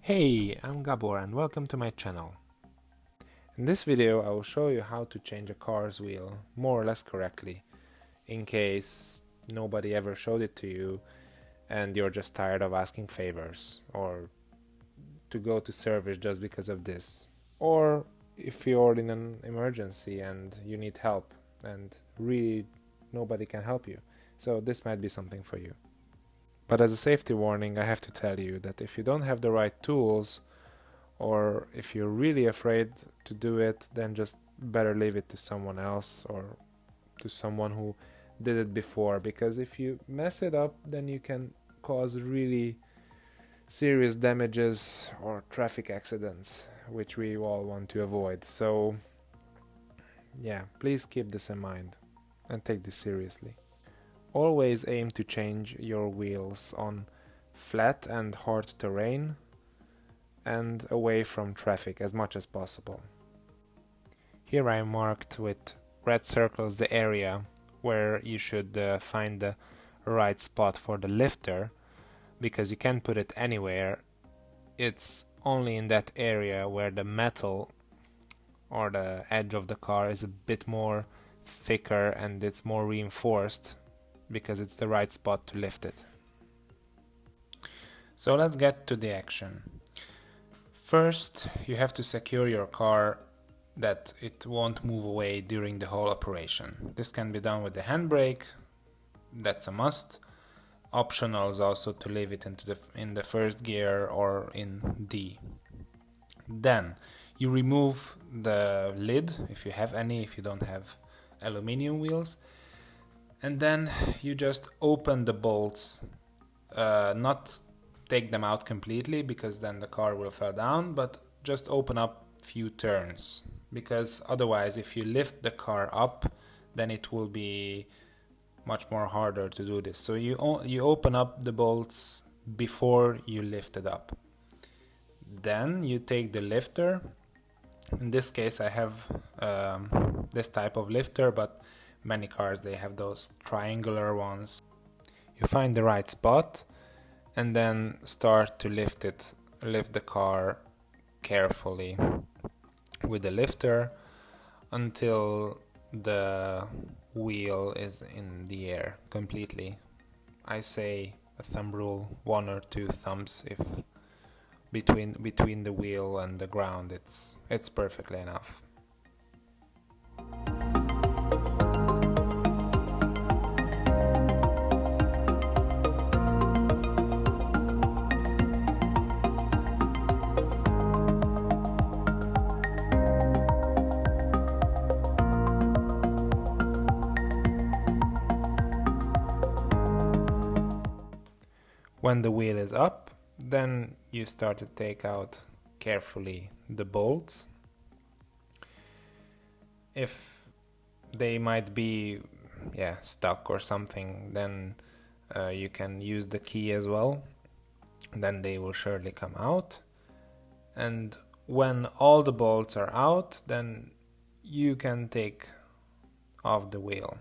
Hey, I'm Gabor and welcome to my channel. In this video I will show you how to change a car's wheel more or less correctly, in case nobody ever showed it to you and you're just tired of asking favors, or to go to service just because of this, or if you're in an emergency and you need help and really nobody can help you. So this might be something for you. But as a safety warning, I have to tell you that if you don't have the right tools, or if you're really afraid to do it, then just better leave it to someone else or to someone who did it before, because if you mess it up, then you can cause really serious damages or traffic accidents, which we all want to avoid. So yeah, please keep this in mind and take this seriously. Always aim to change your wheels on flat and hard terrain and away from traffic as much as possible. Here I marked with red circles the area where you should find the right spot for the lifter, because you can put it anywhere. It's only in that area where the metal or the edge of the car is a bit more thicker and it's more reinforced, because it's the right spot to lift it. So let's get to the action. First, you have to secure your car that it won't move away during the whole operation. This can be done with the handbrake, that's a must. Optional is also to leave it in the first gear or in D. Then you remove the lid, if you have any, if you don't have aluminium wheels. And then you just open the bolts, not take them out completely, because then the car will fall down, but just open up few turns, because otherwise if you lift the car up, then it will be much more harder to do this. So you open up the bolts before you lift it up. Then you take the lifter. In this case I have this type of lifter, but many cars, they have those triangular ones. You find the right spot and then start to lift the car carefully with the lifter until the wheel is in the air completely. I say a thumb rule, 1 or 2 thumbs, if between the wheel and the ground, it's perfectly enough. When the wheel is up, then you start to take out carefully the bolts. If they might be stuck or something, then you can use the key as well. Then they will surely come out. And when all the bolts are out, then you can take off the wheel.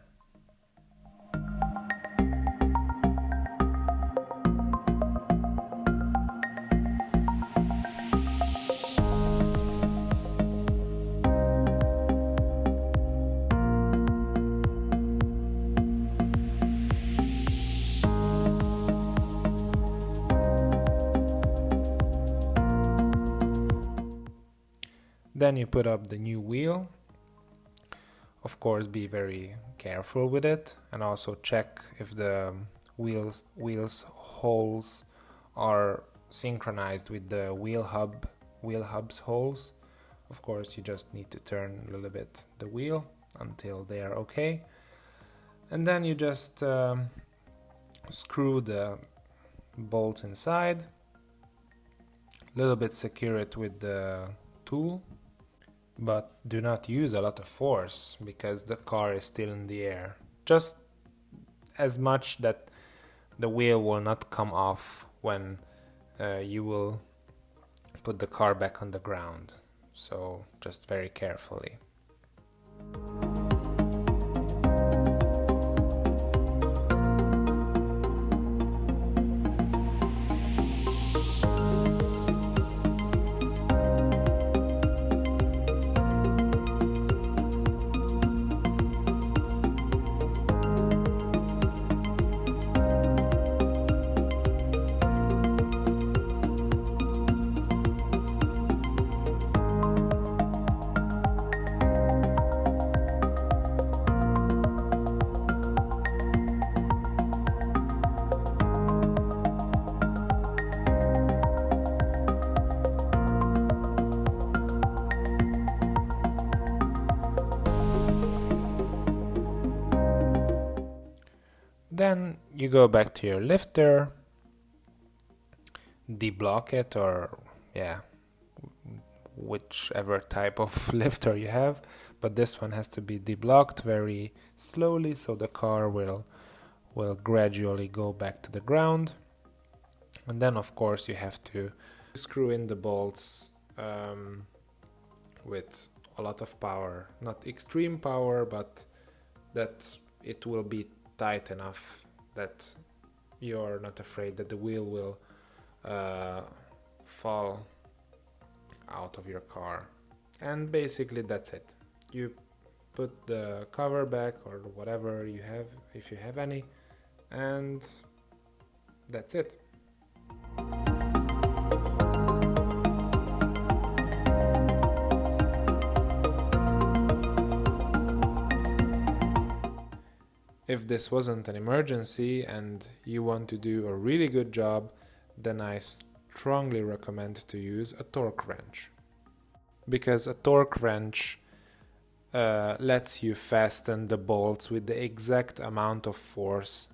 Then you put up the new wheel. Of course, be very careful with it, and also check if the wheels holes are synchronized with the wheel hub's holes. Of course, you just need to turn a little bit the wheel until they are okay, and then you just screw the bolts inside, a little bit secure it with the tool. But do not use a lot of force, because the car is still in the air. Just as much that the wheel will not come off when you will put the car back on the ground. So just very carefully. Then you go back to your lifter, deblock it, or yeah, whichever type of lifter you have, but this one has to be deblocked very slowly so the car will gradually go back to the ground. And then of course you have to screw in the bolts with a lot of power, not extreme power, but that it will be tight enough that you're not afraid that the wheel will fall out of your car. And basically that's it. You put the cover back or whatever you have, if you have any, and that's it. If this wasn't an emergency and you want to do a really good job, then I strongly recommend to use a torque wrench. Because a torque wrench lets you fasten the bolts with the exact amount of force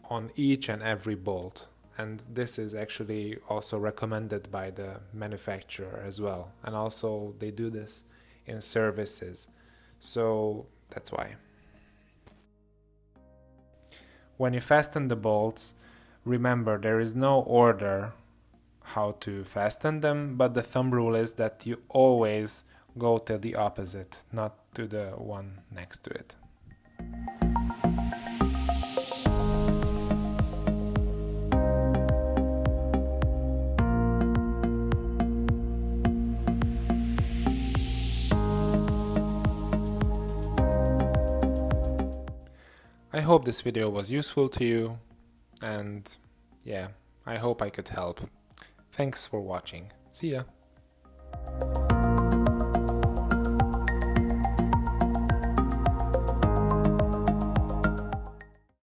on each and every bolt. And this is actually also recommended by the manufacturer as well. And also they do this in services. So that's why. When you fasten the bolts, remember there is no order how to fasten them, but the thumb rule is that you always go to the opposite, not to the one next to it. I hope this video was useful to you, and yeah, I hope I could help. Thanks for watching. See ya!